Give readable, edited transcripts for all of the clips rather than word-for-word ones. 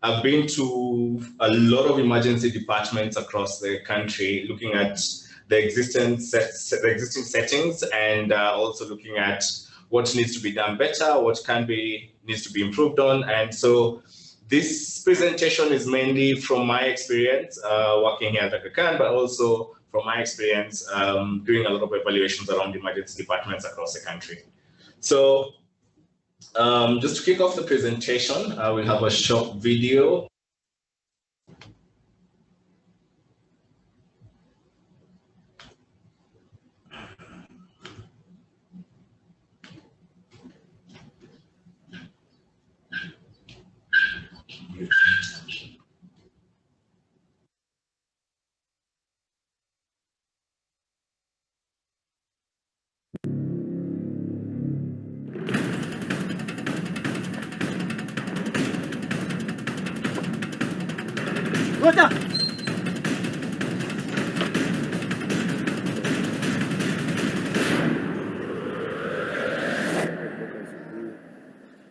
I've been to a lot of emergency departments across the country, looking at the existing settings, and also looking at what needs to be done better, what needs to be improved on. And so this presentation is mainly from my experience working here at Aga Khan, but also from my experience doing a lot of evaluations around emergency departments across the country. So just to kick off the presentation, we'll have a short video. Ngoja.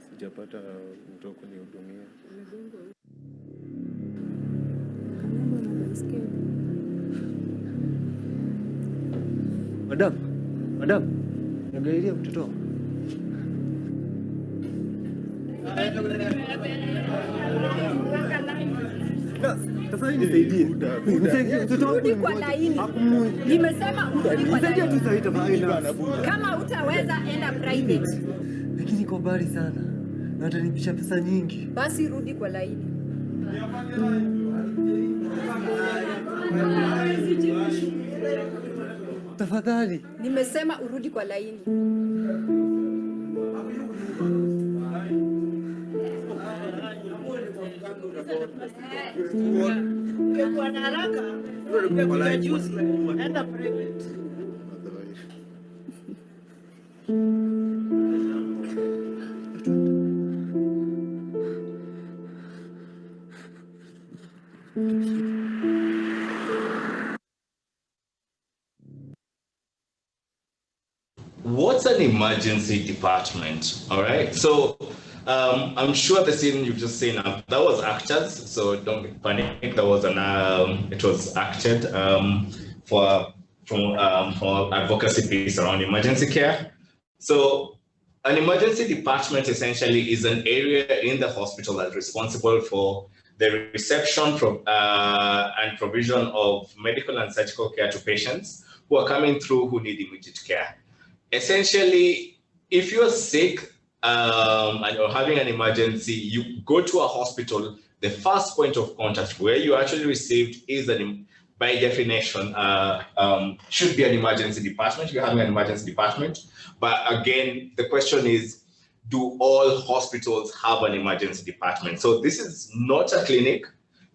Sijapata mtu kunihudumia. Madam, nagairia mtoto. Rudi kwa laini. Nimesema urudi kwa laini. Kama utaweza enda private. Lakini iko mbali sana. Na utanipisha pesa nyingi. Basi rudi kwa laini. Tafadhali. Nimesema urudi kwa laini. Kwa haraka, kwa juzi, enda private. What's an emergency department? All right, so I'm sure the scene you've just seen that was actors, so don't panic. That was it was acted for advocacy piece around emergency care. So an emergency department essentially is an area in the hospital that's responsible for the reception and provision of medical and surgical care to patients who are coming through who need immediate care. Essentially, if you're sick and you're having an emergency, you go to a hospital. The first point of contact where you actually received is by definition should be an emergency department. You're having an emergency department. But again, the question is, do all hospitals have an emergency department? So this is not a clinic.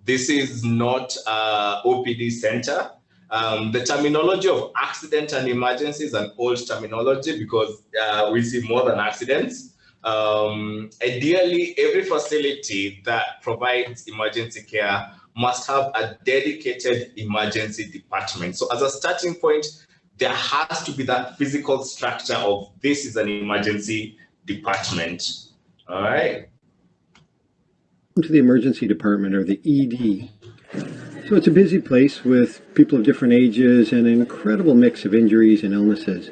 This is not an OPD center. The terminology of accident and emergency is an old terminology because we see more than accidents. Ideally, every facility that provides emergency care must have a dedicated emergency department. So as a starting point, there has to be that physical structure of this is an emergency department. All right. To the emergency department, or the ED. So it's a busy place with people of different ages and an incredible mix of injuries and illnesses.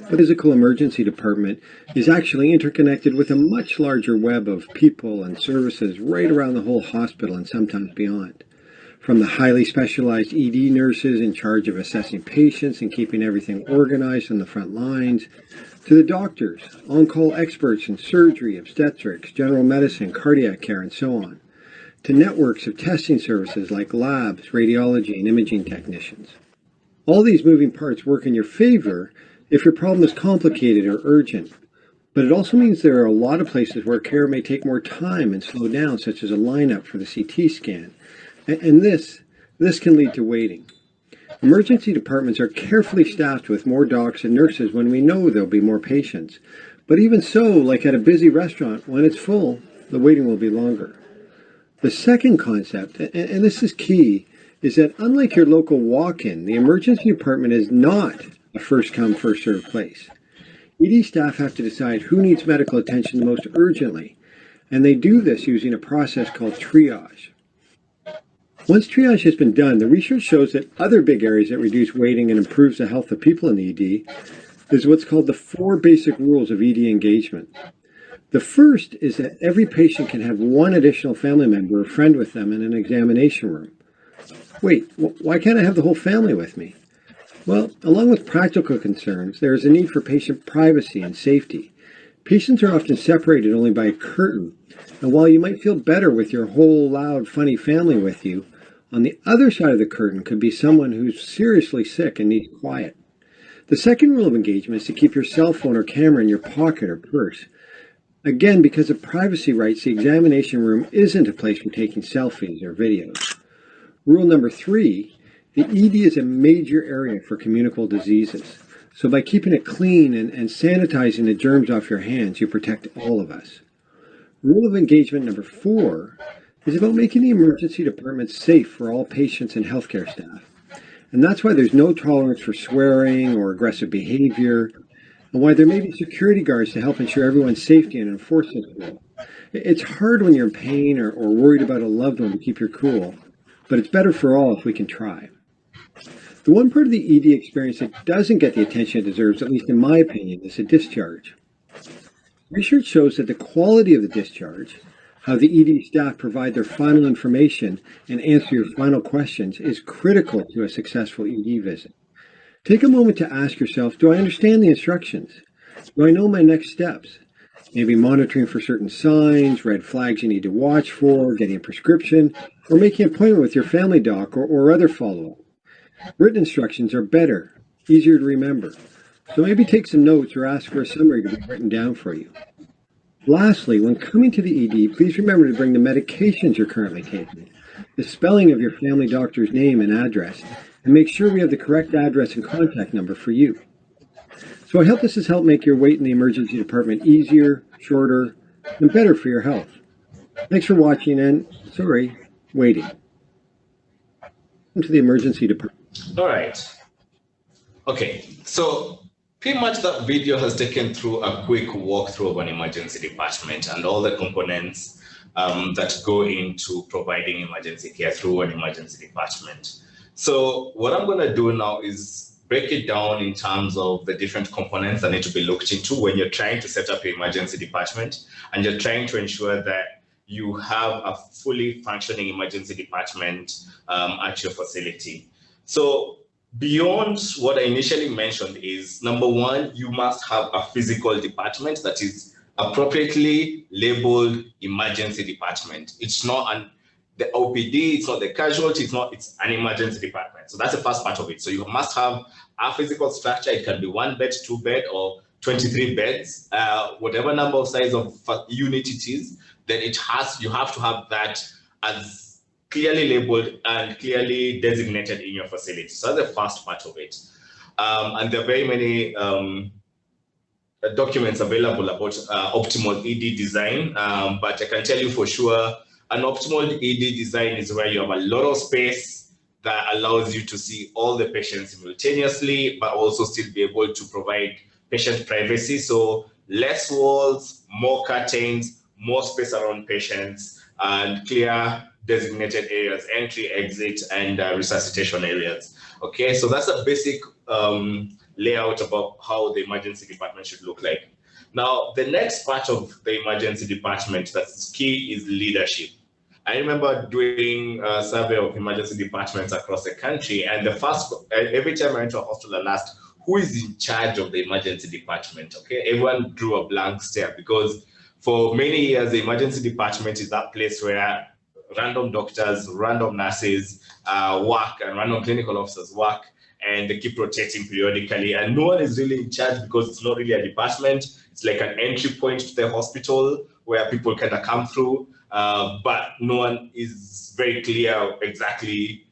But the physical emergency department is actually interconnected with a much larger web of people and services right around the whole hospital and sometimes beyond. From the highly specialized ED nurses in charge of assessing patients and keeping everything organized on the front lines, to the doctors, on-call experts in surgery, obstetrics, general medicine, cardiac care, and so on, to networks of testing services like labs, radiology, and imaging technicians. All these moving parts work in your favor if your problem is complicated or urgent, but it also means there are a lot of places where care may take more time and slow down, such as a lineup for the CT scan, and this can lead to waiting. Emergency departments are carefully staffed with more docs and nurses when we know there'll be more patients, but even so, like at a busy restaurant, when it's full, the waiting will be longer. The second concept, and this is key, is that unlike your local walk-in, the emergency department is not a first-come, first-served place. ED staff have to decide who needs medical attention the most urgently, And they do this using a process called triage. Once triage has been done, the research shows that other big areas that reduce waiting and improves the health of people in the ED is what's called the 4 basic rules of ED engagement. The first is that every patient can have one additional family member or friend with them in an examination room. Wait, why can't I have the whole family with me? Well, along with practical concerns, there is a need for patient privacy and safety. Patients are often separated only by a curtain, and while you might feel better with your whole loud, funny family with you, on the other side of the curtain could be someone who's seriously sick and needs quiet. The second rule of engagement is to keep your cell phone or camera in your pocket or purse. Again, because of privacy rights, the examination room isn't a place for taking selfies or videos. Rule number 3, the ED is a major area for communicable diseases. So by keeping it clean and sanitizing the germs off your hands, you protect all of us. Rule of engagement number 4 is about making the emergency department safe for all patients and healthcare staff. And that's why there's no tolerance for swearing or aggressive behavior, and why there may be security guards to help ensure everyone's safety and enforce this rule. It's hard when you're in pain or worried about a loved one to keep your cool, but it's better for all if we can try. The one part of the ED experience that doesn't get the attention it deserves, at least in my opinion, is the discharge. Research shows that the quality of the discharge, how the ED staff provide their final information and answer your final questions, is critical to a successful ED visit. Take a moment to ask yourself, do I understand the instructions? Do I know my next steps? Maybe monitoring for certain signs, red flags you need to watch for, getting a prescription, or making an appointment with your family doc or other follow-up. Written instructions are better, easier to remember. So maybe take some notes or ask for a summary to be written down for you. Lastly, when coming to the ED, please remember to bring the medications you're currently taking, the spelling of your family doctor's name and address, and make sure we have the correct address and contact number for you. So I hope this has helped make your wait in the emergency department easier, shorter, and better for your health. Thanks for watching and, waiting. Welcome to the emergency department. All right. Okay, so pretty much that video has taken through a quick walkthrough of an emergency department and all the components that go into providing emergency care through an emergency department. So what I'm going to do now is break it down in terms of the different components that need to be looked into when you're trying to set up your emergency department and you're trying to ensure that you have a fully functioning emergency department at your facility. So beyond what I initially mentioned is, number one, you must have a physical department that is appropriately labeled emergency department. It's not the OPD, it's not the casualty, it's an emergency department. So that's the first part of it. So you must have a physical structure. It can be 1 bed, 2 bed, or 23 beds, whatever number of size of unit it is, then you have to have that as clearly labeled and clearly designated in your facility. So that's the first part of it. And there are very many documents available about optimal ED design, but I can tell you for sure, an optimal ED design is where you have a lot of space that allows you to see all the patients simultaneously, but also still be able to provide patient privacy. So less walls, more curtains, more space around patients, and clear designated areas, entry, exit, and resuscitation areas. Okay, so that's a basic layout about how the emergency department should look like. Now, the next part of the emergency department that's key is leadership. I remember doing a survey of emergency departments across the country, and every time I went to a hospital, I asked, who is in charge of the emergency department? Okay, everyone drew a blank stare because for many years, the emergency department is that place where random doctors, random nurses work, and random clinical officers work, and they keep rotating periodically, and no one is really in charge because it's not really a department. It's like an entry point to the hospital where people kind of come through, but no one is very clear exactly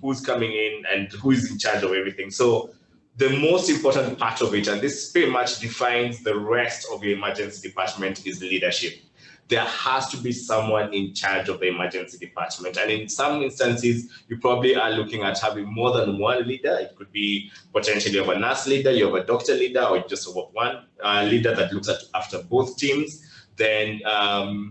who's coming in and who is in charge of everything. So the most important part of it, and this pretty much defines the rest of the emergency department, is leadership. There has to be someone in charge of the emergency department. And in some instances, you probably are looking at having more than one leader. It could be potentially you have a nurse leader, you have a doctor leader, or just have one leader that looks after both teams. then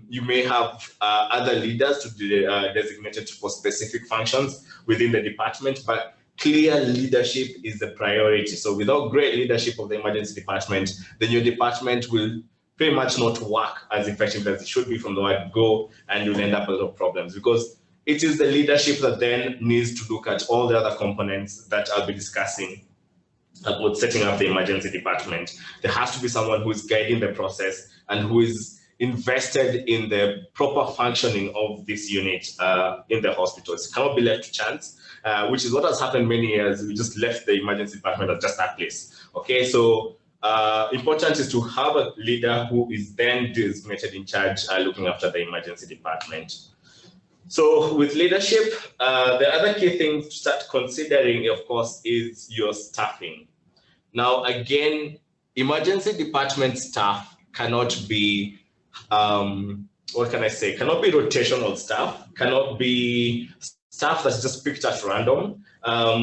you may have other leaders to be designated for specific functions within the department, but clear leadership is the priority. So without great leadership of the emergency department, then your department will pretty much not work as effectively as it should be from the word go, and you'll end up with a lot of problems, because it is the leadership that then needs to look at all the other components that I'll be discussing about setting up the emergency department. There has to be someone who is guiding the process and who is invested in the proper functioning of this unit in the hospitals. It cannot be left to chance, which is what has happened many years. We just left the emergency department as just that place. Okay, so important is to have a leader who is then designated in charge looking after the emergency department. So with leadership, the other key thing to start considering, of course, is your staffing. Now, again, emergency department staff cannot be, what can I say, cannot be rotational staff, cannot be staff that's just picked at random.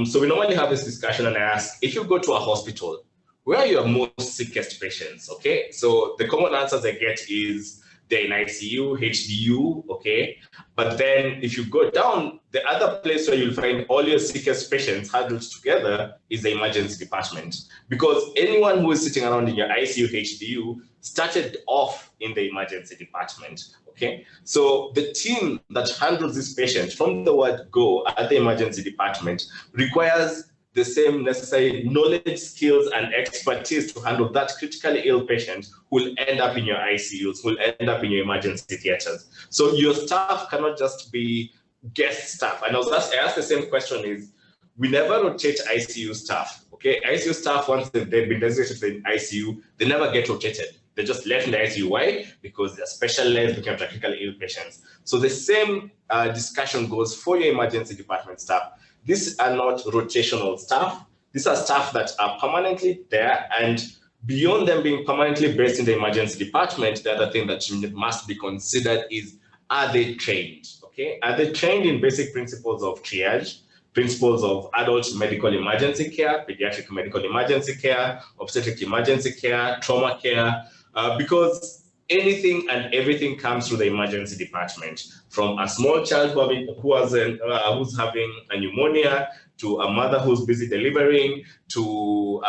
So we normally have this discussion and I ask, if you go to a hospital, where are your most sickest patients, okay? So the common answers I get is they're in ICU, HDU, okay? But then if you go down, the other place where you'll find all your sickest patients huddled together is the emergency department. Because anyone who is sitting around in your ICU, HDU started off in the emergency department, okay? So the team that handles this patient from the word go at the emergency department requires the same necessary knowledge, skills, and expertise to handle that critically ill patient who will end up in your ICUs, who will end up in your emergency theaters. So your staff cannot just be guest staff. And I asked the same question is, we never rotate ICU staff, okay? ICU staff, once they've been designated to the ICU, they never get rotated. They're just left in the ICU. Why? Because they're specialized looking after critically ill patients. So the same discussion goes for your emergency department staff. These are not rotational staff. These are staff that are permanently there, and beyond them being permanently based in the emergency department, the other thing that must be considered is, are they trained? Okay, are they trained in basic principles of triage, principles of adult medical emergency care, pediatric medical emergency care, obstetric emergency care, trauma care, because anything and everything comes through the emergency department, from a small child who's having a pneumonia, to a mother who's busy delivering, to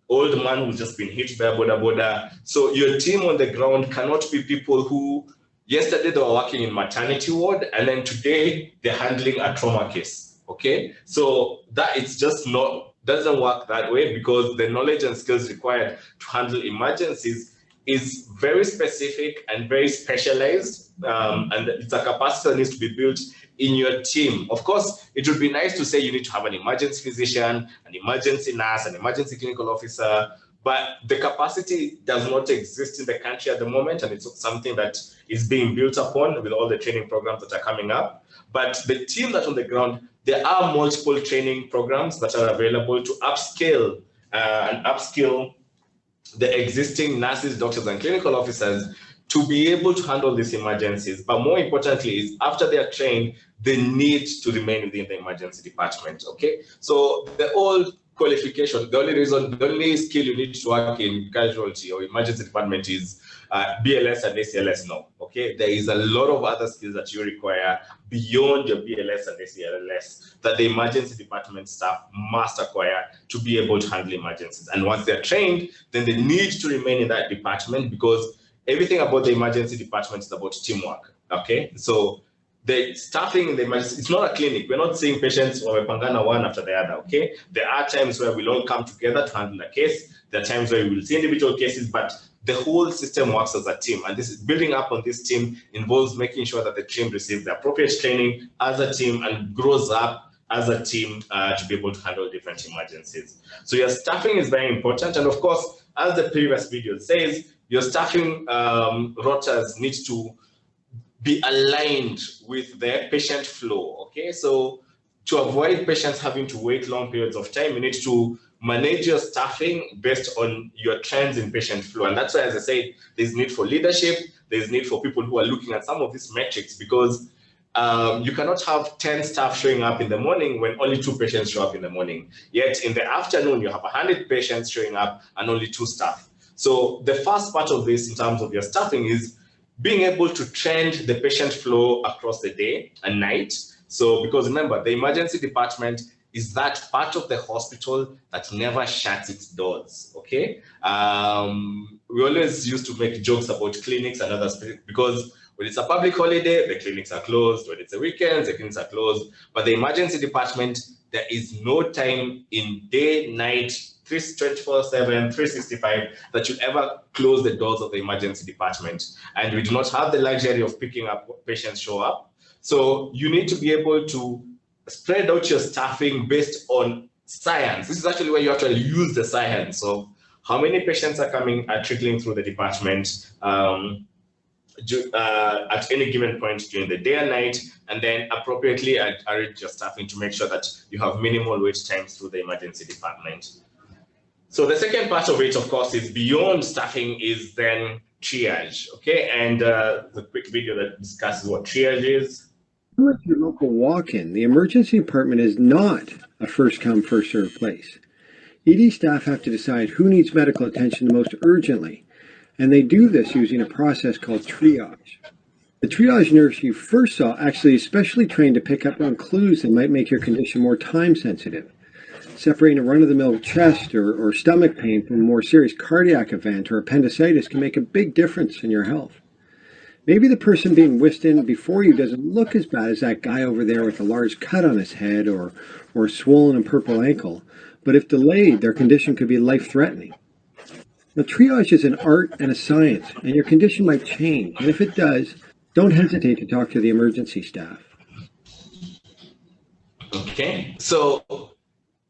old man who's just been hit by a border. So your team on the ground cannot be people who, yesterday they were working in maternity ward, and then today they're handling a trauma case, okay? So that it's just not, doesn't work that way, because the knowledge and skills required to handle emergencies is very specific and very specialized, and it's a capacity that needs to be built in your team. Of course, it would be nice to say you need to have an emergency physician, an emergency nurse, an emergency clinical officer, but the capacity does not exist in the country at the moment, and it's something that is being built upon with all the training programs that are coming up. But the team that's on the ground, there are multiple training programs that are available to upskill the existing nurses, doctors, and clinical officers to be able to handle these emergencies. But more importantly is, after they are trained, they need to remain within the emergency department, okay? So the old qualification, the only skill you need to work in casualty or emergency department is BLS and ACLS, no, okay? There is a lot of other skills that you require beyond your BLS and ACLS that the emergency department staff must acquire to be able to handle emergencies. And once they're trained, then they need to remain in that department, because everything about the emergency department is about teamwork, okay? So the staffing in the emergency, it's not a clinic. We're not seeing patients or pangana one after the other, okay? There are times where we'll all come together to handle a case. There are times where we will see individual cases, but the whole system works as a team. And this is building up on this team involves making sure that the team receives the appropriate training as a team and grows up as a team to be able to handle different emergencies. So your staffing is very important. And of course, as the previous video says, your staffing rotas need to be aligned with their patient flow, okay? So to avoid patients having to wait long periods of time, you need to manage your staffing based on your trends in patient flow. And that's why, as I said, there's need for leadership, there's need for people who are looking at some of these metrics, because you cannot have 10 staff showing up in the morning when only 2 patients show up in the morning. Yet in the afternoon, you have 100 patients showing up and only 2 staff. So the first part of this in terms of your staffing is being able to trend the patient flow across the day and night. So because remember, the emergency department is that part of the hospital that never shuts its doors, okay? We always used to make jokes about clinics and others because when it's a public holiday, the clinics are closed. When it's a weekend, the clinics are closed. But the emergency department, there is no time in day, night, 24/7, 365 that you ever close the doors of the emergency department. And we do not have the luxury of picking up what patients show up. So you need to be able to spread out your staffing based on science. This is actually where you actually use the science of how many patients are trickling through the department at any given point during the day and night, and then appropriately arrange your staffing to make sure that you have minimal wait times through the emergency department. So the second part of it, of course, is beyond staffing is then triage, okay? And the quick video that discusses what triage is. With your local walk-in, the emergency department is not a first-come, first-served place. ED staff have to decide who needs medical attention the most urgently, and they do this using a process called triage. The triage nurse you first saw actually is specially trained to pick up on clues that might make your condition more time-sensitive. Separating a run-of-the-mill chest or stomach pain from a more serious cardiac event or appendicitis can make a big difference in your health. Maybe the person being whisked in before you doesn't look as bad as that guy over there with a large cut on his head or a swollen and purple ankle, but if delayed, their condition could be life-threatening. Now, triage is an art and a science, and your condition might change, and if it does, don't hesitate to talk to the emergency staff. Okay, so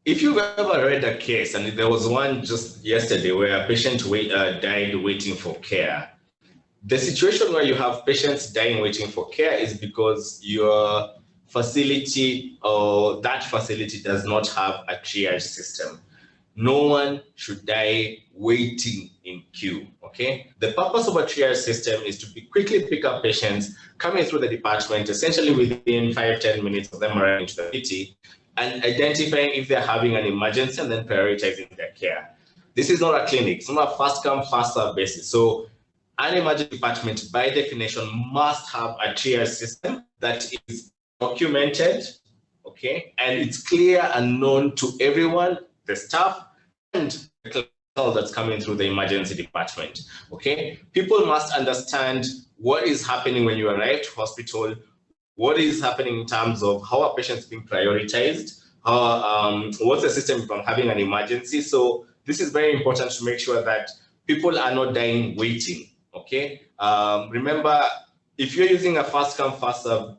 if you've ever read a case, and there was one just yesterday where a patient died waiting for care, the situation where you have patients dying waiting for care is because your facility or that facility does not have a triage system. No one should die waiting in queue, okay? The purpose of a triage system is to quickly pick up patients coming through the department, essentially within 5-10 minutes of them arriving to the city, and identifying if they're having an emergency and then prioritizing their care. This is not a clinic, it's not a fast come, fast serve basis. So an emergency department, by definition, must have a triage system that is documented, okay, and it's clear and known to everyone, the staff, and the clientele that's coming through the emergency department, okay? People must understand what is happening when you arrive to hospital, what is happening in terms of how a patient is being prioritized, what's the system from having an emergency. So this is very important to make sure that people are not dying waiting. Okay, remember, if you're using a fast come, fast serve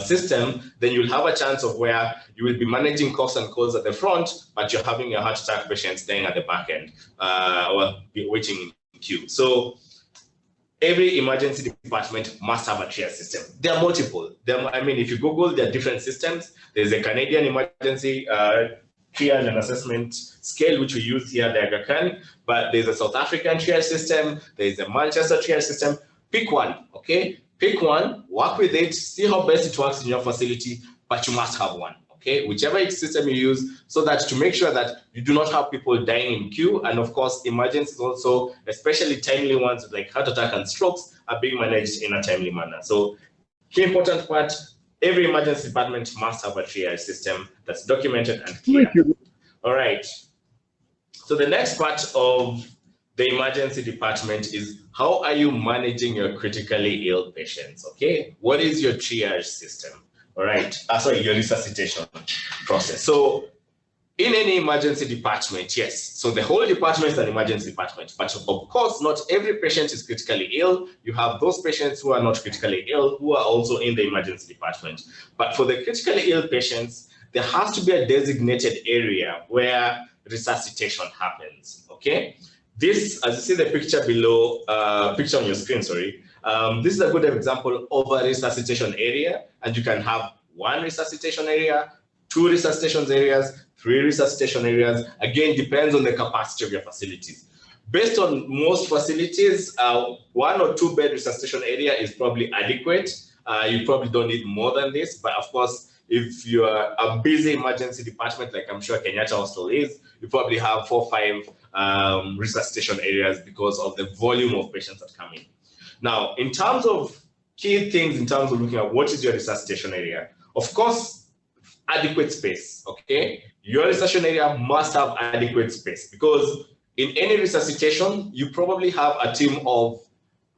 system, then you'll have a chance of where you will be managing coughs and colds at the front, but you're having your heart attack patients dying at the back end or waiting in queue. So every emergency department must have a triage system. There are multiple. I mean, if you Google, there are different systems. There's a Canadian emergency triage and assessment scale, which we use here at the Aga Khan, but there's a South African triage system, there's a Manchester triage system. Pick one, okay? Pick one, work with it, see how best it works in your facility, but you must have one, okay? Whichever system you use, so that to make sure that you do not have people dying in queue, and of course, emergencies also, especially timely ones like heart attack and strokes, are being managed in a timely manner. So, key important part, every emergency department must have a triage system that's documented and clear. All right. So the next part of the emergency department is how are you managing your critically ill patients, okay? What is your triage system? All right. Your resuscitation process. So in any emergency department, yes. So the whole department is an emergency department, but of course, not every patient is critically ill. You have those patients who are not critically ill, who are also in the emergency department. But for the critically ill patients, there has to be a designated area where resuscitation happens, okay? This, as you see the picture below, picture on your screen, sorry, this is a good example of a resuscitation area, and you can have one resuscitation area, 2 resuscitation areas, 3 resuscitation areas. Again, depends on the capacity of your facilities. Based on most facilities, 1 or 2 bed resuscitation area is probably adequate. You probably don't need more than this, but of course, if you are a busy emergency department, like I'm sure Kenyatta Hospital is, you probably have 4 or 5 resuscitation areas because of the volume of patients that come in. Now, in terms of key things, in terms of looking at what is your resuscitation area, of course, adequate space, okay? Your resuscitation area must have adequate space because in any resuscitation, you probably have a team of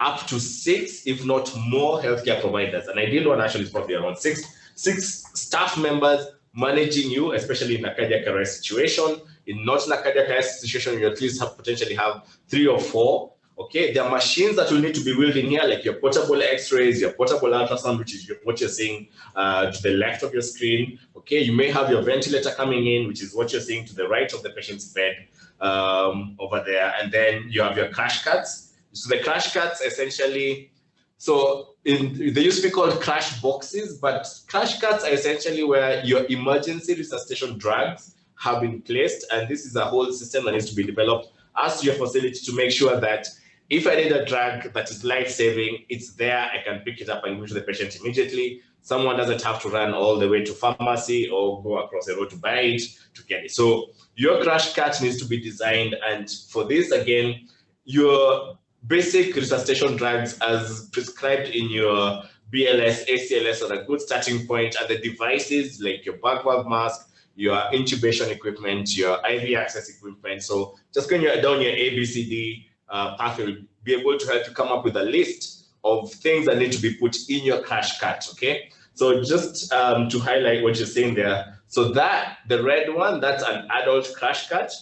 up to 6, if not more, healthcare providers. An ideal one actually is probably around six staff members managing you, especially in a cardiac arrest situation. In not in a cardiac arrest situation, you at least potentially have 3 or 4. Okay, there are machines that will need to be wheeled in here, like your portable X-rays, your portable ultrasound, which is what you're seeing to the left of your screen. Okay, you may have your ventilator coming in, which is what you're seeing to the right of the patient's bed over there. And then you have your crash carts. So the crash carts essentially, so they used to be called crash boxes, but crash carts are essentially where your emergency resuscitation drugs have been placed. And this is a whole system that needs to be developed as to your facility to make sure that if I need a drug that is life-saving, it's there, I can pick it up and give it to the patient immediately. Someone doesn't have to run all the way to pharmacy or go across the road to buy it, to get it. So your crash cart needs to be designed. And for this, again, your basic resuscitation drugs as prescribed in your BLS, ACLS are a good starting point, and the devices like your bag valve mask, your intubation equipment, your IV access equipment. So just going down your ABCD pathway will be able to help you come up with a list of things that need to be put in your crash cart, okay? So just to highlight what you're saying there, so that, the red one, that's an adult crash cart,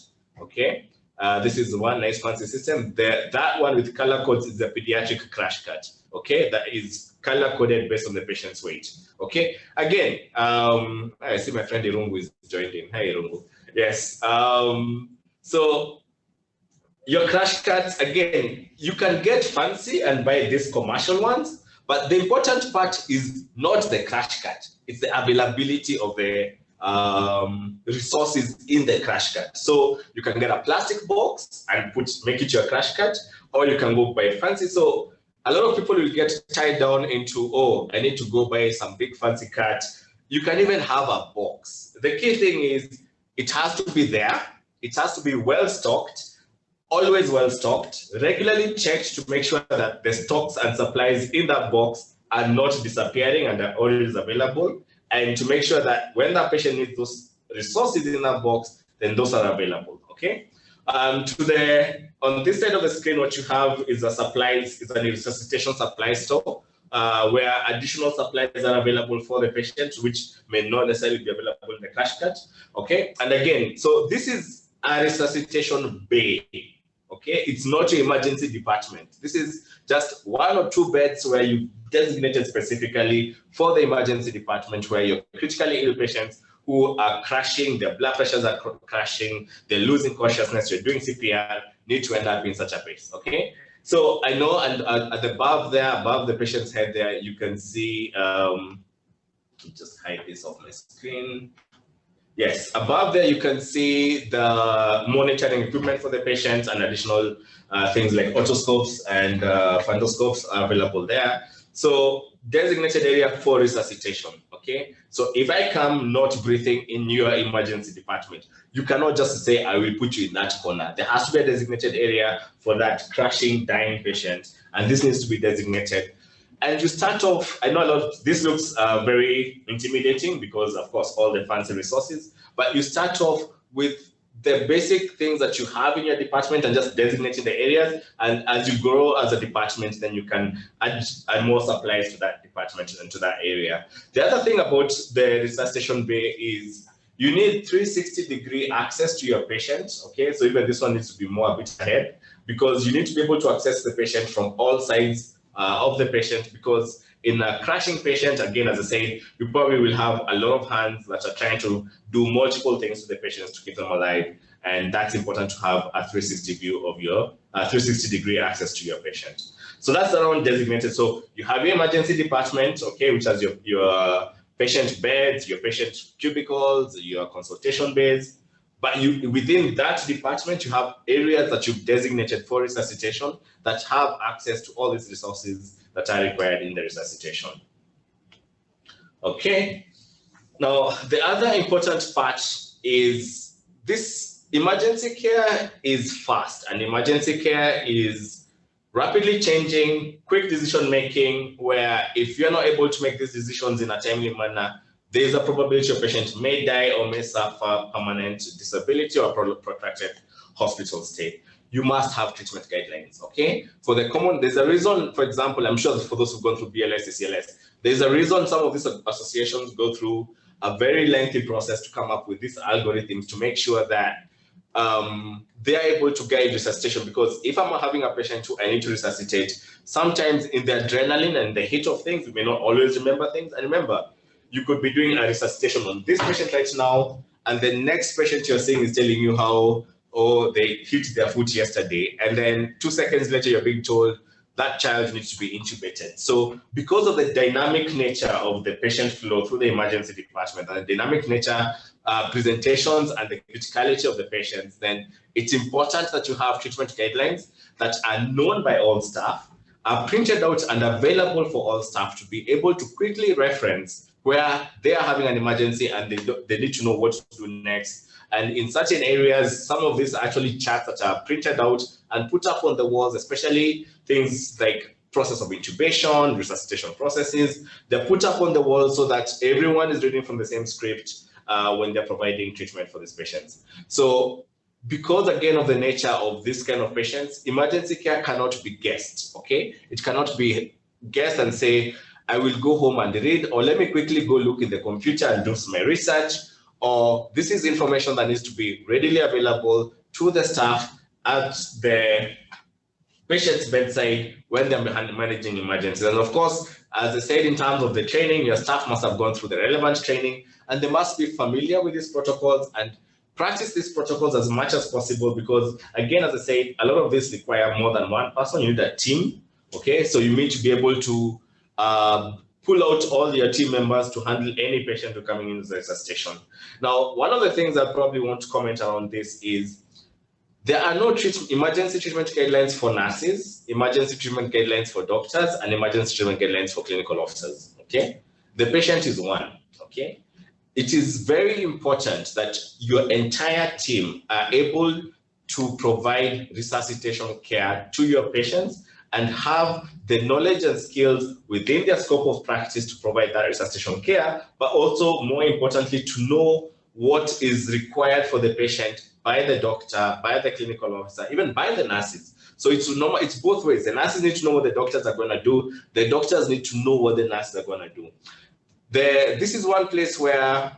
okay? This is one nice fancy system. That one with color codes is the pediatric crash cart, okay? That is color coded based on the patient's weight, okay? Again, I see my friend Irungu is joined in. Hi, Irungu. Yes, so your crash carts, again, you can get fancy and buy these commercial ones, but the important part is not the crash cart. It's the availability of the resources in the crash cart. So you can get a plastic box and make it your crash cart, or you can go buy fancy. So a lot of people will get tied down into, oh, I need to go buy some big fancy cart. You can even have a box. The key thing is it has to be there. It has to be well stocked. Always well stocked, regularly checked to make sure that the stocks and supplies in that box are not disappearing and are always available, and to make sure that when that patient needs those resources in that box, then those are available, okay? On this side of the screen, what you have is a supplies, it's a resuscitation supply store where additional supplies are available for the patient, which may not necessarily be available in the crash cart, okay? And again, so this is a resuscitation bay. Okay, it's not your emergency department. This is just 1 or 2 beds where you designated specifically for the emergency department, where your critically ill patients who are crashing, their blood pressures are crashing, they're losing consciousness, you're doing CPR, need to end up in such a place, okay? So I know, and at the above there, above the patient's head there, you can see, just hide this off my screen. Yes, above there you can see the monitoring equipment for the patients, and additional things like otoscopes and fundoscopes are available there. So designated area for resuscitation, okay? So if I come not breathing in your emergency department, you cannot just say, I will put you in that corner. There has to be a designated area for that crashing, dying patient, and this needs to be designated. And you start off, I know this looks very intimidating because, of course, all the fancy resources, but you start off with the basic things that you have in your department and just designating the areas. And as you grow as a department, then you can add more supplies to that department and to that area. The other thing about the resuscitation bay is you need 360-degree access to your patient, okay? So even this one needs to be more a bit ahead, because you need to be able to access the patient from all sides of the patient, because in a crashing patient, again, as I said, you probably will have a lot of hands that are trying to do multiple things to the patients to keep them alive, and that's important to have a 360 view of your 360-degree access to your patient. So that's around designated. So you have your emergency department, okay, which has your patient beds, your patient cubicles, your consultation beds. But within that department, you have areas that you've designated for resuscitation that have access to all these resources that are required in the resuscitation. Okay. Now, the other important part is this emergency care is fast, and emergency care is rapidly changing, quick decision making, where if you're not able to make these decisions in a timely manner, there is a probability your patient may die or may suffer permanent disability or protracted hospital stay. You must have treatment guidelines, okay? There's a reason, for example, I'm sure for those who've gone through BLS, ACLS, there's a reason some of these associations go through a very lengthy process to come up with these algorithms to make sure that they are able to guide resuscitation. Because if I'm having a patient who I need to resuscitate, sometimes in the adrenaline and the heat of things, we may not always remember things. And remember, you could be doing a resuscitation on this patient right now, and the next patient you're seeing is telling you how, oh, they hit their foot yesterday, and then 2 seconds later you're being told that child needs to be intubated. So because of the dynamic nature of the patient flow through the emergency department and the dynamic nature, presentations and the criticality of the patients, then it's important that you have treatment guidelines that are known by all staff, are printed out and available for all staff to be able to quickly reference where they are having an emergency and they need to know what to do next. And in certain areas, some of these are actually charts that are printed out and put up on the walls, especially things like process of intubation, resuscitation processes. They're put up on the wall so that everyone is reading from the same script when they're providing treatment for these patients. So because, again, of the nature of this kind of patients, emergency care cannot be guessed, okay? It cannot be guessed and say, I will go home and read, or let me quickly go look in the computer and do my research, or this is information that needs to be readily available to the staff at the patient's bedside when they're managing emergencies. And of course, as I said, in terms of the training, your staff must have gone through the relevant training, and they must be familiar with these protocols and practice these protocols as much as possible, because again, as I said, a lot of this require more than one person. You need a team, okay? So you need to be able to pull out all your team members to handle any patient who coming into the resuscitation. Now, one of the things I probably want to comment around this is there are no emergency treatment guidelines for nurses, emergency treatment guidelines for doctors, and emergency treatment guidelines for clinical officers, okay? The patient is one, okay? It is very important that your entire team are able to provide resuscitation care to your patients and have the knowledge and skills within their scope of practice to provide that resuscitation care, but also, more importantly, to know what is required for the patient by the doctor, by the clinical officer, even by the nurses. So it's both ways. The nurses need to know what the doctors are going to do. The doctors need to know what the nurses are going to do. This is one place where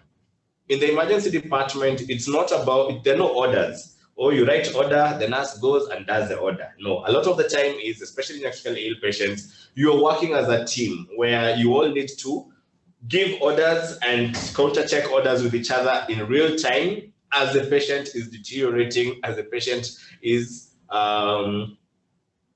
in the emergency department, it's not about, there are no orders. Or you write order, the nurse goes and does the order. No, a lot of the time is, especially in critically ill patients, you're working as a team where you all need to give orders and counter-check orders with each other in real time as the patient is deteriorating, as the patient is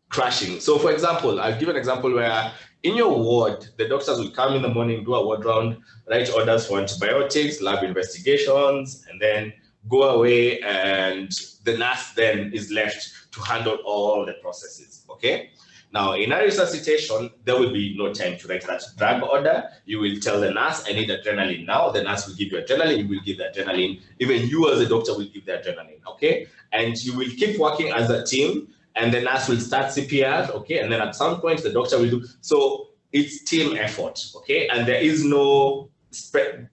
crashing. So for example, I'll give an example where in your ward, the doctors will come in the morning, do a ward round, write orders for antibiotics, lab investigations, and then go away, and the nurse then is left to handle all the processes, okay? Now, in a resuscitation, there will be no time to write that drug order. You will tell the nurse, I need adrenaline now. The nurse will give you adrenaline, you will give the adrenaline. Even you as a doctor will give the adrenaline, okay? And you will keep working as a team, and the nurse will start CPR, okay? And then at some point, the doctor will do. So it's team effort, okay? And there is no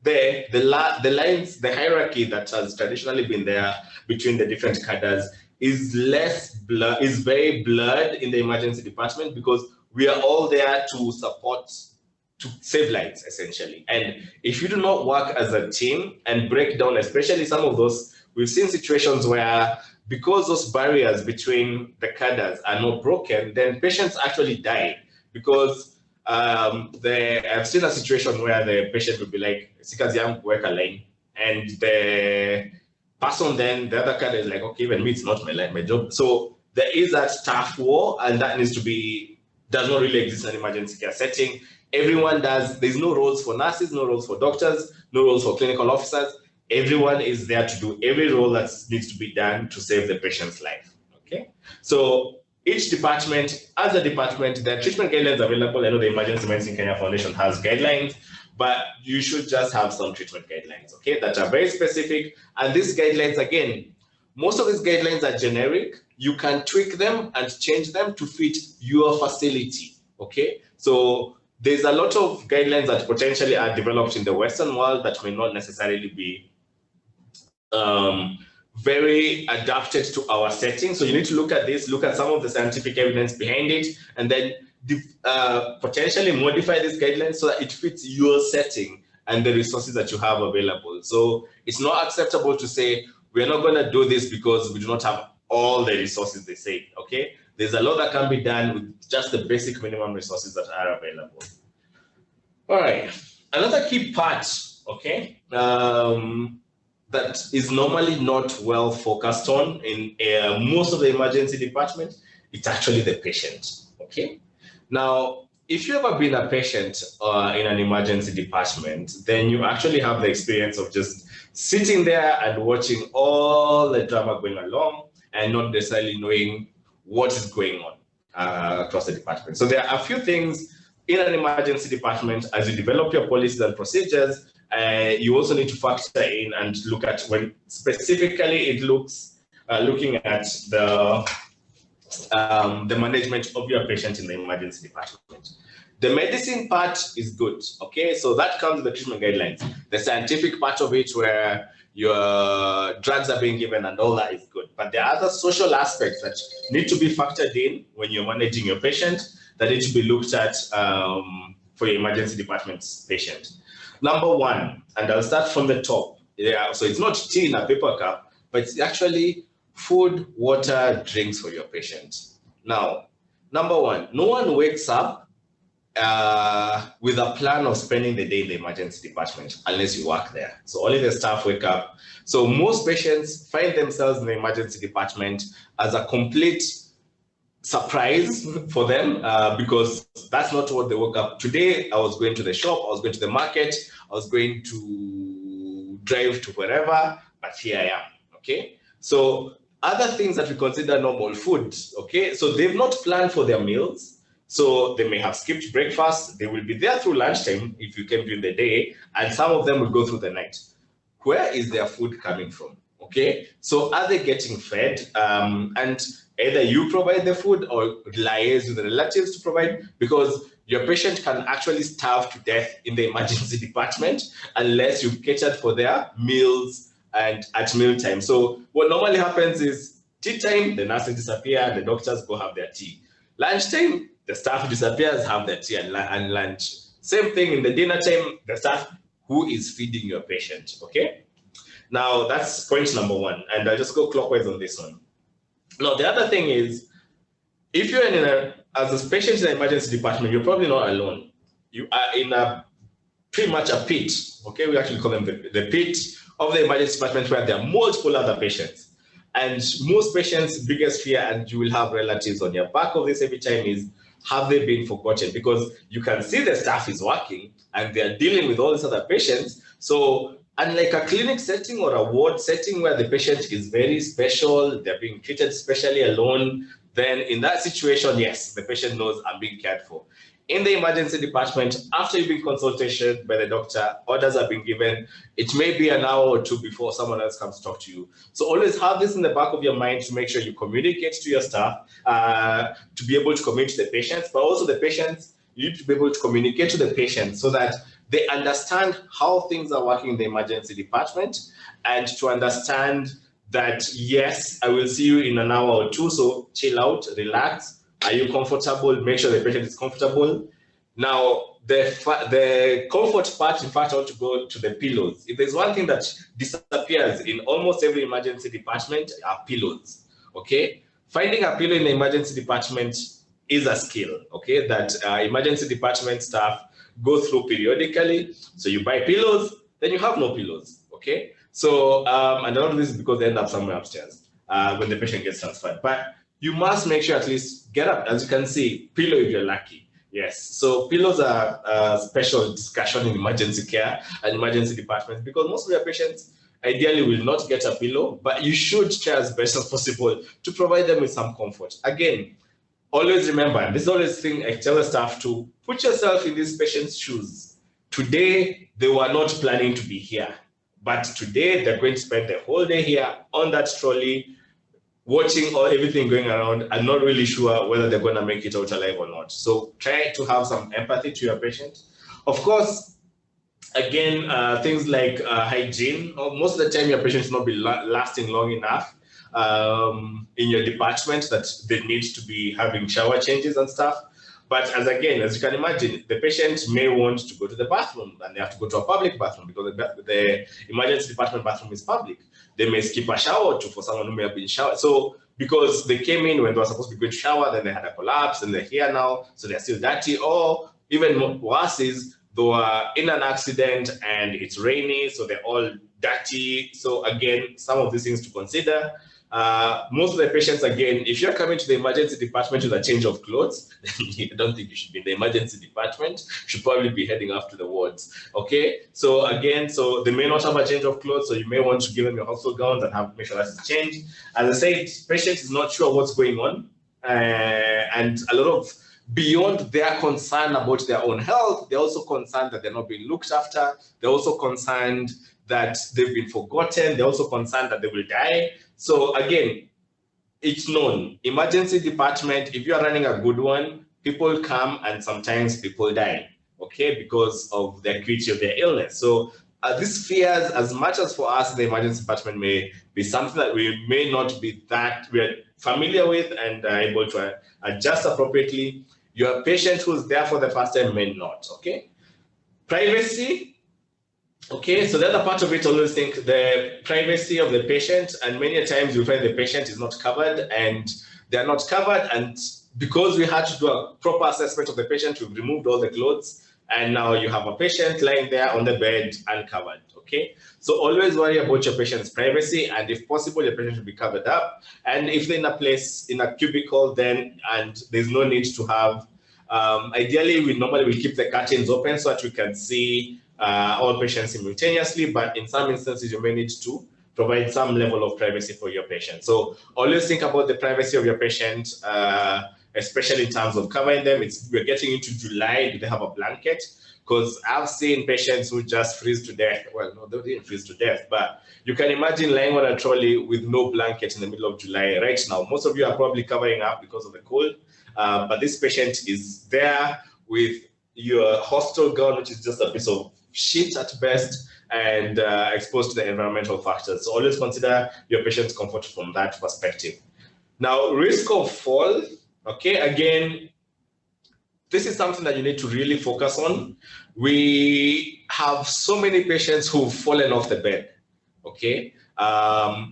the lines, the hierarchy that has traditionally been there between the different cadres is very blurred in the emergency department, because we are all there to support, to save lives essentially. And if you do not work as a team and break down, especially some of those, we've seen situations where because those barriers between the cadres are not broken, then patients actually die because I've seen a situation where the patient will be like, "Sikazi yangu kuweka line," and the person then, the other cadre is like, "Okay, even me, it's not my job." So there is that staff war, and that does not really exist in an emergency care setting. Everyone does. There's no roles for nurses, no roles for doctors, no roles for clinical officers. Everyone is there to do every role that needs to be done to save the patient's life. Okay, so each department, as a department, there are treatment guidelines available. I know the Emergency Medicine Kenya Foundation has guidelines, but you should just have some treatment guidelines, okay, that are very specific. And these guidelines, again, Most of these guidelines are generic. You can tweak them and change them to fit your facility, okay? So there's a lot of guidelines that potentially are developed in the Western world that may not necessarily be very adapted to our setting. So you need to look at this, look at some of the scientific evidence behind it, and then potentially modify these guidelines so that it fits your setting and the resources that you have available. So it's not acceptable to say, we're not going to do this because we do not have all the resources they say, okay? There's a lot that can be done with just the basic minimum resources that are available. All right, another key part, okay, that is normally not well focused on in most of the emergency department, it's actually the patient, okay? Now, if you've ever been a patient in an emergency department, then you actually have the experience of just sitting there and watching all the drama going along and not necessarily knowing what is going on across the department. So there are a few things in an emergency department as you develop your policies and procedures. You also need to factor in and look at when specifically it looks looking at the management of your patient in the emergency department. The medicine part is good, okay? So that comes with the treatment guidelines. The scientific part of it where your drugs are being given and all that is good. But there are other social aspects that need to be factored in when you're managing your patient that need to be looked at for your emergency department's patient. Number one, and I'll start from the top. Yeah, so it's not tea in a paper cup, but it's actually food, water, drinks for your patient. Now, number one, no one wakes up with a plan of spending the day in the emergency department unless you work there. So only the staff wake up. So most patients find themselves in the emergency department as a complete surprise for them because that's not what they woke up. Today, I was going to the shop, I was going to the market, I was going to drive to wherever, but here I am, okay? So other things that we consider normal food, okay? So they've not planned for their meals. So they may have skipped breakfast. They will be there through lunchtime if you came during the day, and some of them will go through the night. Where is their food coming from? Okay, so are they getting fed? And either you provide the food or liaise with the relatives to provide, because your patient can actually starve to death in the emergency department unless you've catered for their meals and at mealtime. So what normally happens is tea time, the nurses disappear, the doctors go have their tea. Lunchtime, the staff disappears, have their tea and lunch. Same thing in the dinner time, the staff who is feeding your patient, okay? Now, that's point number one, and I'll just go clockwise on this one. Now, the other thing is, if you're as a patient in the emergency department, you're probably not alone. You are in pretty much a pit, okay? We actually call them the pit of the emergency department where there are multiple other patients. And most patients' biggest fear, and you will have relatives on your back of this every time, is have they been forgotten? Because you can see the staff is working and they're dealing with all these other patients. So unlike a clinic setting or a ward setting where the patient is very special, they're being treated specially alone, then in that situation, yes, the patient knows I'm being cared for. In the emergency department, after you've been consulted by the doctor, orders have been given, it may be an hour or two before someone else comes to talk to you. So always have this in the back of your mind to make sure you communicate to your staff, to be able to communicate to the patients, but also the patients, you need to be able to communicate to the patients so that they understand how things are working in the emergency department and to understand that, yes, I will see you in an hour or two, so chill out, relax. Are you comfortable? Make sure the patient is comfortable. Now, the comfort part, in fact, I want to go to the pillows. If there's one thing that disappears in almost every emergency department, are pillows, okay? Finding a pillow in the emergency department is a skill, okay, that emergency department staff go through periodically. So you buy pillows, then you have no pillows, okay? So, and a lot of this is because they end up somewhere upstairs when the patient gets transferred. But you must make sure at least get up. As you can see, pillow if you're lucky. Yes, so pillows are a special discussion in emergency care and emergency departments because most of your patients ideally will not get a pillow, but you should try as best as possible to provide them with some comfort. Again, always remember, and this is always thing I tell the staff to put yourself in these patients' shoes. Today, they were not planning to be here, but today they're going to spend the whole day here on that trolley, watching all everything going around and not really sure whether they're going to make it out alive or not. So try to have some empathy to your patient. Of course, again, things like hygiene. Most of the time, your patient will not be lasting long enough in your department that they need to be having shower changes and stuff. But as you can imagine, the patient may want to go to the bathroom and they have to go to a public bathroom because the emergency department bathroom is public. They may skip a shower or two for someone who may have been showered. So because they came in when they were supposed to be going to shower, then they had a collapse and they're here now, so they're still dirty. Or even worse is they were in an accident and it's rainy, so they're all dirty. So again, some of these things to consider. Most of the patients, again, if you're coming to the emergency department with a change of clothes, I don't think you should be in the emergency department. You should probably be heading up to the wards. Okay, so again, so they may not have a change of clothes, so you may want to give them your hospital gowns and make sure that's changed. As I said, patient is not sure what's going on, and a lot of beyond their concern about their own health, they're also concerned that they're not being looked after. They're also concerned that they've been forgotten. They're also concerned that they will die. So again, it's known. Emergency department, if you are running a good one, people come and sometimes people die, okay, because of the acuity of their illness. So these fears, as much as for us, the emergency department may be something that we may not be that we're familiar with and are able to adjust appropriately. Your patient who's there for the first time may not, okay? Privacy. Okay, so the other part of it, always think the privacy of the patient, and many times you find the patient is not covered and they're not covered, and because we had to do a proper assessment of the patient, we've removed all the clothes, and now you have a patient lying there on the bed uncovered, okay? So always worry about your patient's privacy, and if possible, your patient should be covered up, and if they're in a place, in a cubicle, then, and there's no need to have, ideally, we normally will keep the curtains open so that we can see all patients simultaneously, but in some instances you may need to provide some level of privacy for your patient. So always think about the privacy of your patient, especially in terms of covering them. We're getting into July, do they have a blanket? Because I've seen patients who just freeze to death. Well, no, they didn't freeze to death, but you can imagine lying on a trolley with no blanket in the middle of July right now. Most of you are probably covering up because of the cold, but this patient is there with your hospital gown, which is just a piece of shit at best, and exposed to the environmental factors. So always consider your patient's comfort from that perspective. Now, risk of fall, okay, again, this is something that you need to really focus on. We have so many patients who've fallen off the bed, okay,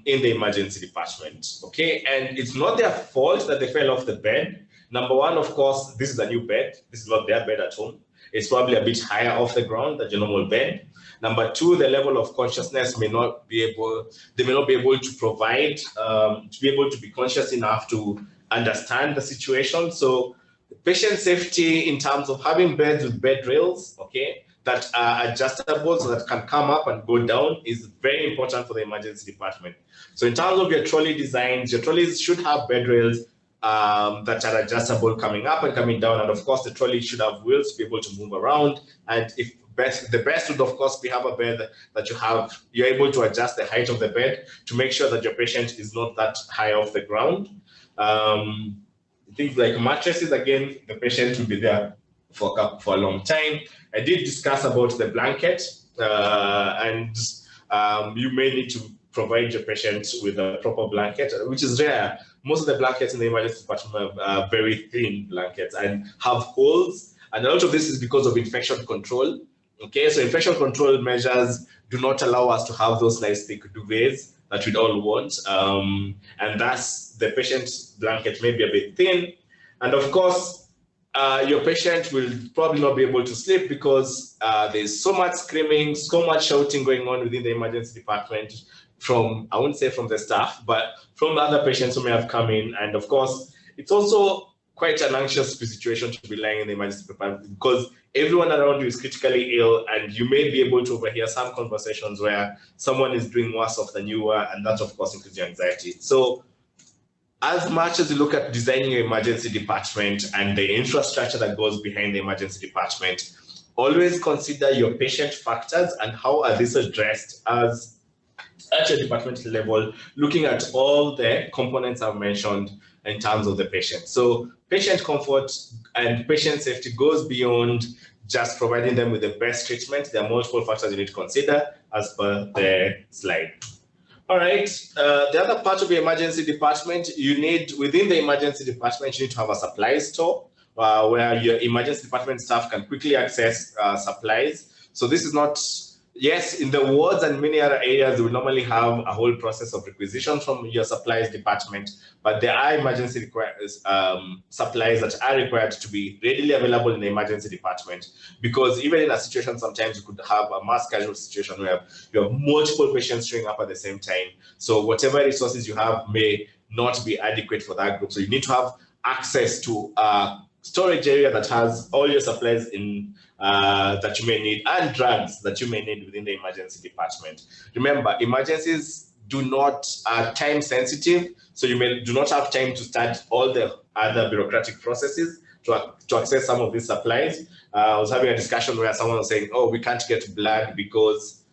in the emergency department, okay, and it's not their fault that they fell off the bed. Number one, of course, this is a new bed. This is not their bed at home. It's probably a bit higher off the ground than your normal bed. Number two, the level of consciousness may not be able, they may not be able to provide, to be able to be conscious enough to understand the situation. So patient safety in terms of having beds with bed rails, okay, that are adjustable so that can come up and go down is very important for the emergency department. So in terms of your trolley designs, your trolleys should have bed rails that are adjustable coming up and coming down, and of course the trolley should have wheels to be able to move around. And if the best would of course be have a bed that you're able to adjust the height of the bed to make sure that your patient is not that high off the ground. Things like mattresses, again, the patient will be there for a long time. I did discuss about the blanket, and you may need to provide your patient with a proper blanket, which is rare. Most of the blankets in the emergency department are very thin blankets and have holes, and a lot of this is because of infection control. Okay, so infection control measures do not allow us to have those nice thick duvets that we'd all want, and thus the patient's blanket may be a bit thin, and of course your patient will probably not be able to sleep because there's so much screaming, so much shouting going on within the emergency department from, I wouldn't say from the staff, but from the other patients who may have come in. And of course, it's also quite an anxious situation to be lying in the emergency department because everyone around you is critically ill, and you may be able to overhear some conversations where someone is doing worse off than you were, and that of course increases your anxiety. So as much as you look at designing your emergency department and the infrastructure that goes behind the emergency department, always consider your patient factors and how are these addressed as at your departmental level, looking at all the components I've mentioned in terms of the patient. So patient comfort and patient safety goes beyond just providing them with the best treatment. There are multiple factors you need to consider as per the slide. All right, the other part of the emergency department, you need, within the emergency department, you need to have a supply store where your emergency department staff can quickly access supplies. So this is not, yes, in the wards and many other areas, we normally have a whole process of requisition from your supplies department, but there are emergency supplies that are required to be readily available in the emergency department, because even in a situation, sometimes you could have a mass casualty situation where you have multiple patients showing up at the same time. So whatever resources you have may not be adequate for that group. So you need to have access to storage area that has all your supplies in that you may need, and drugs that you may need within the emergency department. Remember, emergencies do not are time sensitive, so you do not have time to start all the other bureaucratic processes to access some of these supplies. I was having a discussion where someone was saying, oh, we can't get blood because,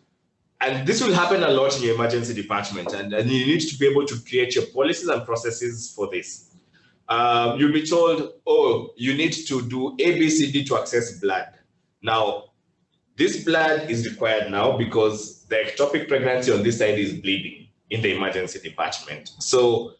and this will happen a lot in your emergency department, and you need to be able to create your policies and processes for this. You'll be told, oh, you need to do A, B, C, D to access blood. Now, this blood is required now because the ectopic pregnancy on this side is bleeding in the emergency department. So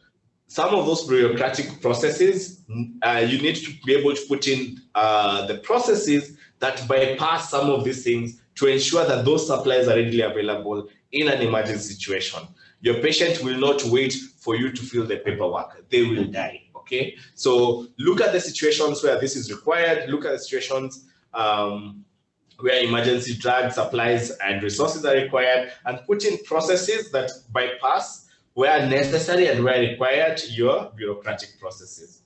some of those bureaucratic processes, you need to be able to put in the processes that bypass some of these things to ensure that those supplies are readily available in an emergency situation. Your patient will not wait for you to fill the paperwork. They will die. Okay, so look at the situations where this is required. Look at the situations where emergency drug supplies and resources are required, and put in processes that bypass, where necessary and where required, your bureaucratic processes.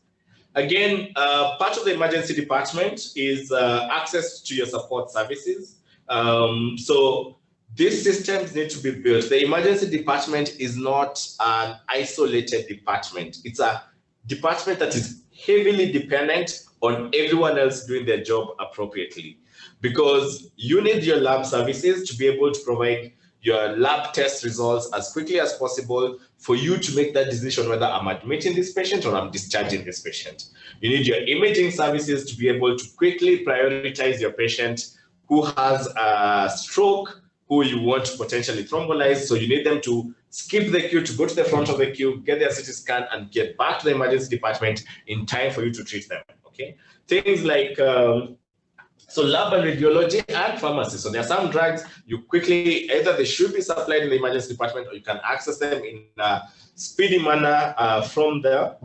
Again, part of the emergency department is access to your support services. So these systems need to be built. The emergency department is not an isolated department. It's a department that is heavily dependent on everyone else doing their job appropriately, because you need your lab services to be able to provide your lab test results as quickly as possible for you to make that decision whether I'm admitting this patient or I'm discharging this patient. You need your imaging services to be able to quickly prioritize your patient who has a stroke, who you want to potentially thrombolize. So you need them to skip the queue, to go to the front of the queue, get their CT scan, and get back to the emergency department in time for you to treat them. Okay, things like so lab and radiology and pharmacy. So there are some drugs you quickly, either they should be supplied in the emergency department or you can access them in a speedy manner from the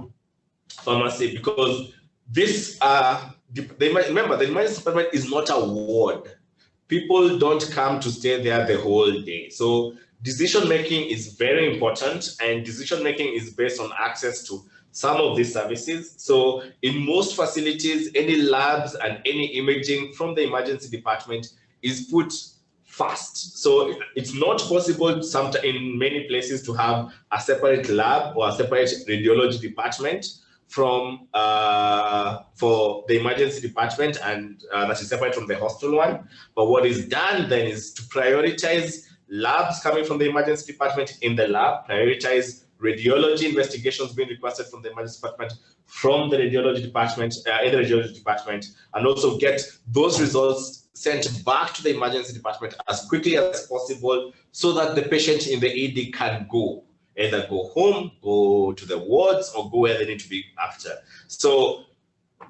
pharmacy, because this remember, the emergency department is not a ward. People don't come to stay there the whole day. So decision making is very important, and decision making is based on access to some of these services. So in most facilities, any labs and any imaging from the emergency department is put first. So it's not possible in many places to have a separate lab or a separate radiology department from for the emergency department, and that is separate from the hospital one. But what is done then is to prioritize labs coming from the emergency department in the lab, prioritize radiology investigations being requested from the emergency department from the radiology department in the radiology department, and also get those results sent back to the emergency department as quickly as possible, so that the patient in the ED can either go home, go to the wards, or go where they need to be after. So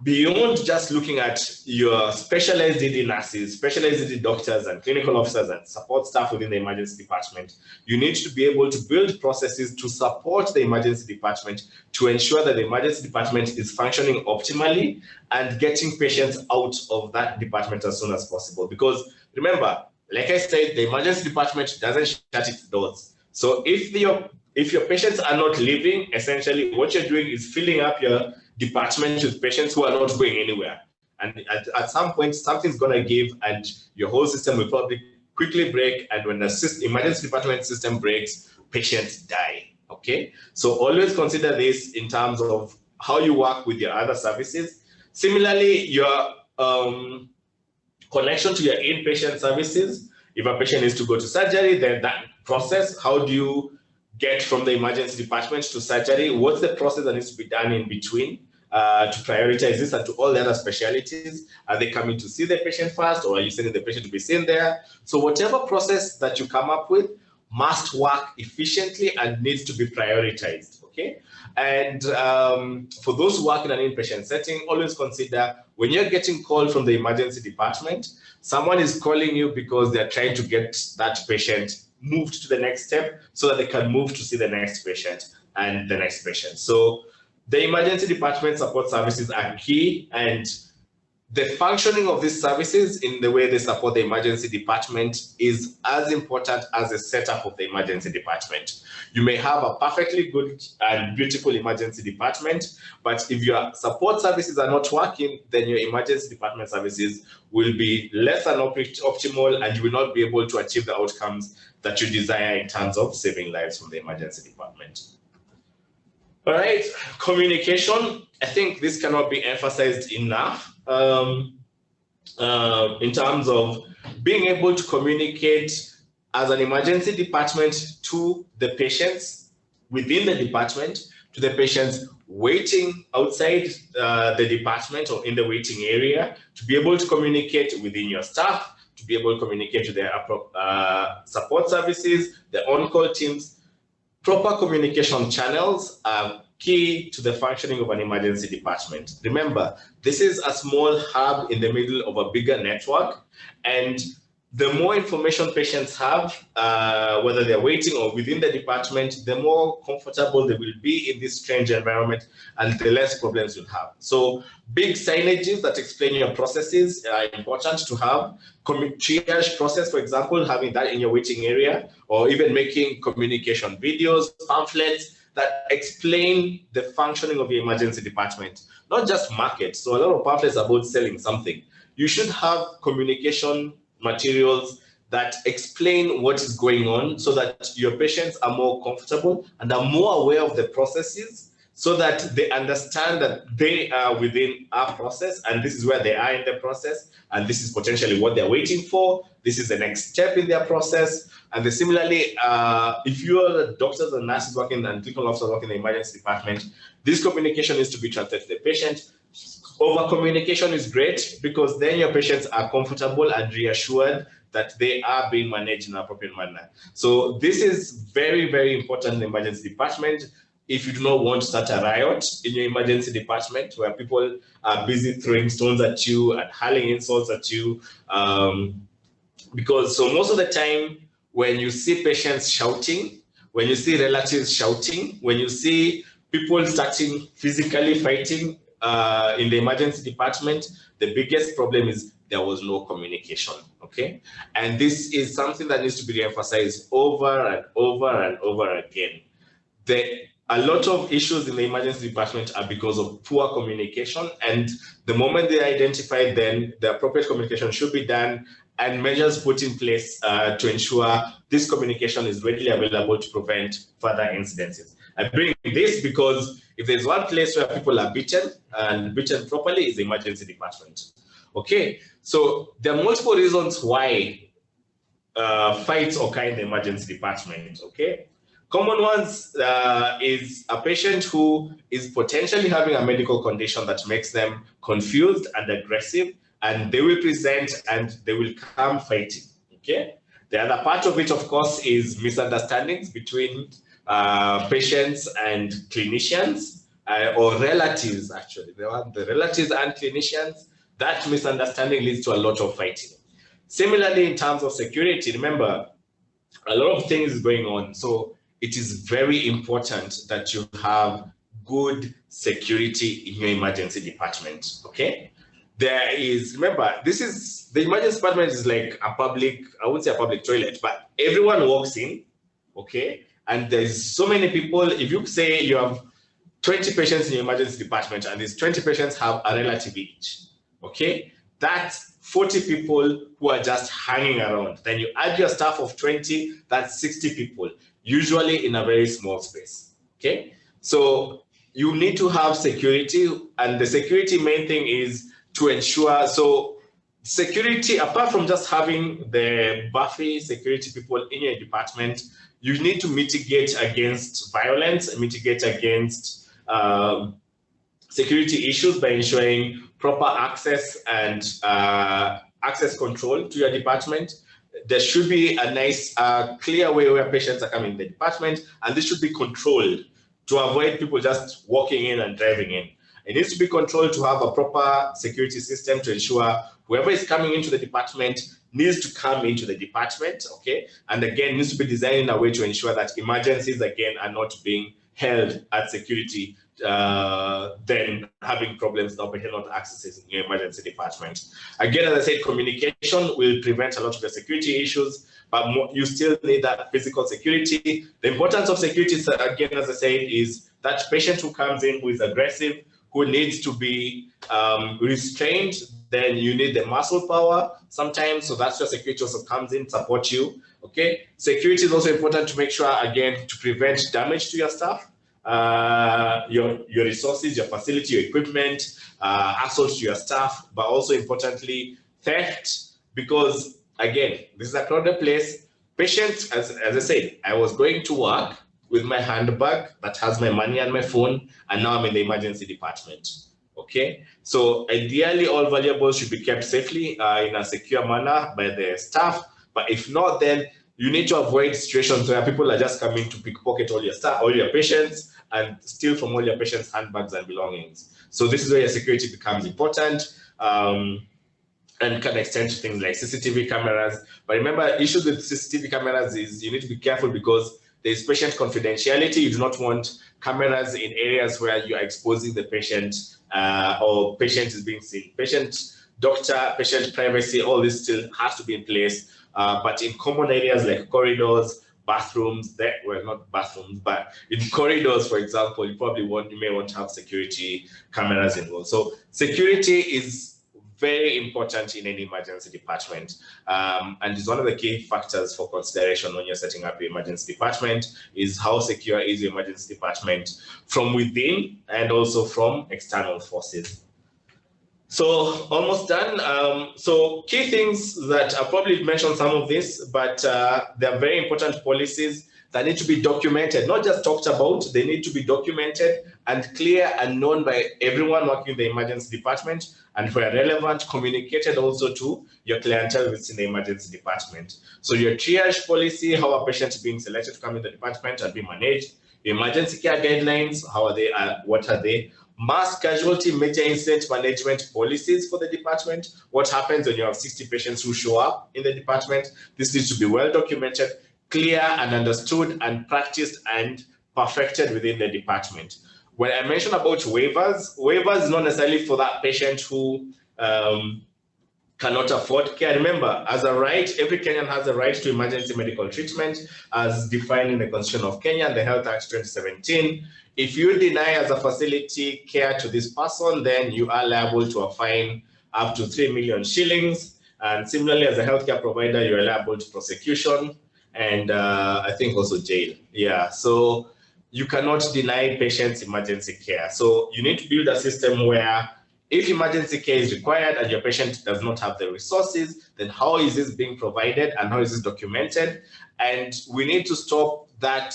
beyond just looking at your specialized ED nurses, specialized ED doctors, and clinical officers and support staff within the emergency department, you need to be able to build processes to support the emergency department to ensure that the emergency department is functioning optimally and getting patients out of that department as soon as possible. Because remember, like I said, the emergency department doesn't shut its doors. So if your patients are not leaving, essentially what you're doing is filling up your department with patients who are not going anywhere. And at some point, something's going to give, and your whole system will probably quickly break. And when the emergency department system breaks, patients die. Okay? So always consider this in terms of how you work with your other services. Similarly, your connection to your inpatient services. If a patient needs to go to surgery, then that process. How do you get from the emergency department to surgery? What's the process that needs to be done in between to prioritize this and to all the other specialties? Are they coming to see the patient first, or are you sending the patient to be seen there? So whatever process that you come up with must work efficiently and needs to be prioritized, okay? And for those who work in an inpatient setting, always consider when you're getting called from the emergency department, someone is calling you because they're trying to get that patient moved to the next step so that they can move to see the next patient and the next patient. So the emergency department support services are key, and the functioning of these services in the way they support the emergency department is as important as the setup of the emergency department. You may have a perfectly good and beautiful emergency department, but if your support services are not working, then your emergency department services will be less than optimal, and you will not be able to achieve the outcomes that you desire in terms of saving lives from the emergency department. All right, communication. I think this cannot be emphasized enough in terms of being able to communicate as an emergency department to the patients within the department, to the patients waiting outside the department or in the waiting area, to be able to communicate within your staff, to be able to communicate to their support services, the on-call teams. Proper communication channels are key to the functioning of an emergency department. Remember, this is a small hub in the middle of a bigger network, and the more information patients have, whether they're waiting or within the department, the more comfortable they will be in this strange environment and the less problems you'll have. So big signages that explain your processes are important to have. Triage process, for example, having that in your waiting area, or even making communication videos, pamphlets that explain the functioning of the emergency department, not just market. So a lot of pamphlets about selling something. You should have communication materials that explain what is going on so that your patients are more comfortable and are more aware of the processes, so that they understand that they are within our process and this is where they are in the process, and this is potentially what they're waiting for. This is the next step in their process. And similarly, if you are doctors and nurses working and clinical officers working in the emergency department, this communication needs to be transferred to the patient. Over communication is great because then your patients are comfortable and reassured that they are being managed in an appropriate manner. So this is very, very important in the emergency department. If you do not want to start a riot in your emergency department where people are busy throwing stones at you and hurling insults at you, because so most of the time when you see patients shouting, when you see relatives shouting, when you see people starting physically fighting in the emergency department, the biggest problem is there was no communication, okay? And this is something that needs to be emphasized over and over and over again. A lot of issues in the emergency department are because of poor communication, and the moment they identify, then the appropriate communication should be done and measures put in place to ensure this communication is readily available to prevent further incidences. I bring this because if there's one place where people are beaten and beaten properly, is the emergency department. Okay, so there are multiple reasons why fights occur in the emergency department. Okay, common ones is a patient who is potentially having a medical condition that makes them confused and aggressive, and they will present and they will come fighting. Okay, the other part of it, of course, is misunderstandings between patients and clinicians, or relatives, actually. The relatives and clinicians. That misunderstanding leads to a lot of fighting. Similarly, in terms of security, remember, a lot of things is going on. So it is very important that you have good security in your emergency department, okay? There is, remember, this is, the emergency department is like a public, I wouldn't say a public toilet, but everyone walks in, okay? And there's so many people. If you say you have 20 patients in your emergency department and these 20 patients have a relative each, okay? That's 40 people who are just hanging around. Then you add your staff of 20, that's 60 people, usually in a very small space, okay? So you need to have security, and the security main thing is to ensure, so security, apart from just having the Buffy security people in your department, you need to mitigate against violence, mitigate against security issues by ensuring proper access and access control to your department. There should be a nice, clear way where patients are coming in the department, and this should be controlled to avoid people just walking in and driving in. It needs to be controlled to have a proper security system to ensure whoever is coming into the department needs to come into the department, okay? And again, needs to be designed in a way to ensure that emergencies, again, are not being held at security, then having problems now, patient not accessing your emergency department. Again, as I said, communication will prevent a lot of the security issues, but you still need that physical security. The importance of security, again, as I said, is that patient who comes in who is aggressive, who needs to be restrained, then you need the muscle power sometimes, so that's where security also comes in, support you, okay? Security is also important to make sure, again, to prevent damage to your staff, your resources, your facility, your equipment, assault to your staff, but also importantly, theft, because again, this is a crowded place. Patients, as I said, I was going to work with my handbag that has my money and my phone, and now I'm in the emergency department. Okay, so ideally all valuables should be kept safely in a secure manner by the staff, but if not, then you need to avoid situations where people are just coming to pickpocket all your staff, all your patients, and steal from all your patients' handbags and belongings. So this is where your security becomes important, and can extend to things like CCTV cameras. But remember, issues with CCTV cameras is you need to be careful because there's patient confidentiality. You do not want cameras in areas where you are exposing the patient or patient is being seen. Patient, doctor, patient privacy, all this still has to be in place. But in common areas like corridors, bathrooms, well, not bathrooms, but in corridors, for example, you may want to have security cameras involved. So security is very important in any emergency department, and is one of the key factors for consideration when you're setting up your emergency department, is how secure is your emergency department from within and also from external forces. So almost done. So key things that I probably mentioned some of this, but there are very important policies that need to be documented, not just talked about, they need to be documented and clear and known by everyone working in the emergency department, and where relevant, communicated also to your clientele within the emergency department. So your triage policy, how a patient is being selected to come in the department and be managed, the emergency care guidelines, how are they, what are they? Mass casualty major incident management policies for the department. What happens when you have 60 patients who show up in the department? This needs to be well documented, clear and understood and practiced and perfected within the department. When I mentioned about waivers is not necessarily for that patient who cannot afford care. Remember, as a right, every Kenyan has a right to emergency medical treatment as defined in the Constitution of Kenya and the Health Act 2017. If you deny as a facility care to this person, then you are liable to a fine up to 3 million shillings. And similarly, as a healthcare provider, you are liable to prosecution and I think also jail. Yeah, so you cannot deny patients emergency care. So you need to build a system where if emergency care is required and your patient does not have the resources, then how is this being provided and how is this documented? And we need to stop that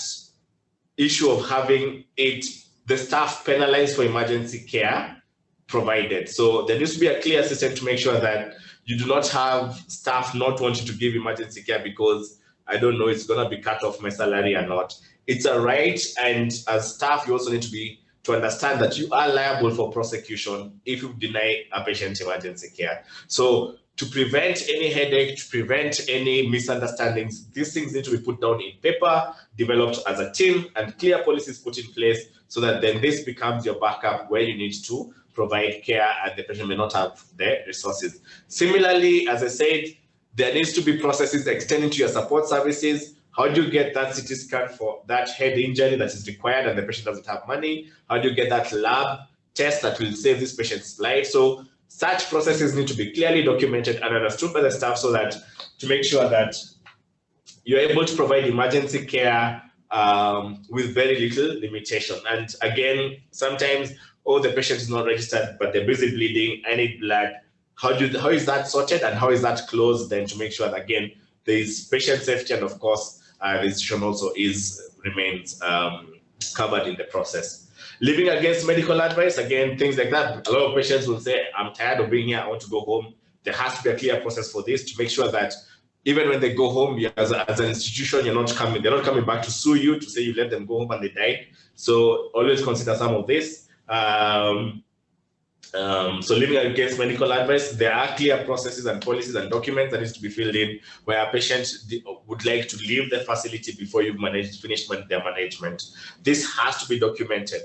issue of having the staff penalized for emergency care provided. So there needs to be a clear system to make sure that you do not have staff not wanting to give emergency care because, I don't know, it's going to be cut off my salary or not. It's a right, and as staff, you also need to understand that you are liable for prosecution if you deny a patient emergency care. So to prevent any headache, to prevent any misunderstandings, these things need to be put down in paper, developed as a team, and clear policies put in place so that then this becomes your backup where you need to provide care and the patient may not have the resources. Similarly, as I said, there needs to be processes extending to your support services. How do you get that CT scan for that head injury that is required and the patient doesn't have money? How do you get that lab test that will save this patient's life? So such processes need to be clearly documented and understood by the staff so that to make sure that you're able to provide emergency care with very little limitation. And again, sometimes, the patient is not registered, but they're busy bleeding, I need blood. how is that sorted and how is that closed then to make sure that, again, there is patient safety and, of course, the institution also remains covered in the process. Living against medical advice, again, things like that. A lot of patients will say, I'm tired of being here, I want to go home. There has to be a clear process for this to make sure that even when they go home, as an institution, they're not coming back to sue you to say you let them go home and they died. So always consider some of this. So living against medical advice, there are clear processes and policies and documents that needs to be filled in where a patient would like to leave the facility before you've finished their management. This has to be documented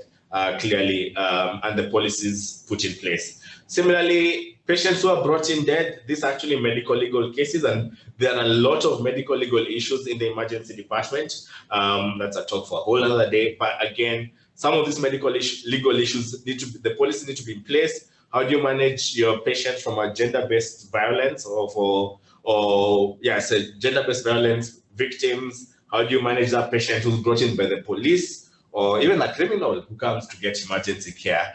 clearly and the policies put in place. Similarly, patients who are brought in dead, these are actually medical legal cases, and there are a lot of medical legal issues in the emergency department. That's a talk for a whole other day. But again, some of these legal issues the policy need to be in place. How do you manage your patients from a gender-based violence gender-based violence victims? How do you manage that patient who's brought in by the police or even a criminal who comes to get emergency care?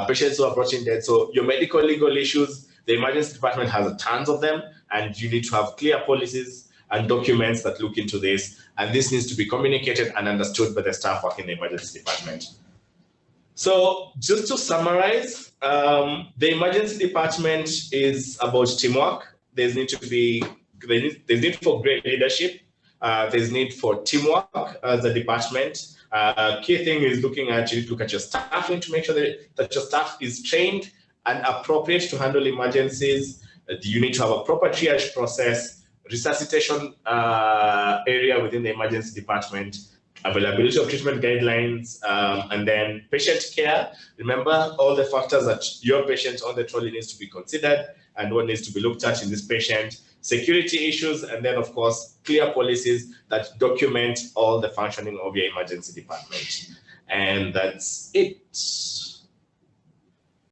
Patients who are brought in dead. So your medical legal issues, the emergency department has tons of them, and you need to have clear policies and documents that look into this. And this needs to be communicated and understood by the staff working in the emergency department. So just to summarize, the emergency department is about teamwork. There's need for great leadership. There's need for teamwork as a department. Key thing is you need to look at your staffing to make sure that your staff is trained and appropriate to handle emergencies. You need to have a proper triage process, resuscitation area within the emergency department, availability of treatment guidelines, and then patient care. Remember all the factors that your patient on the trolley needs to be considered and what needs to be looked at in this patient, security issues, and then, of course, clear policies that document all the functioning of your emergency department. And that's it.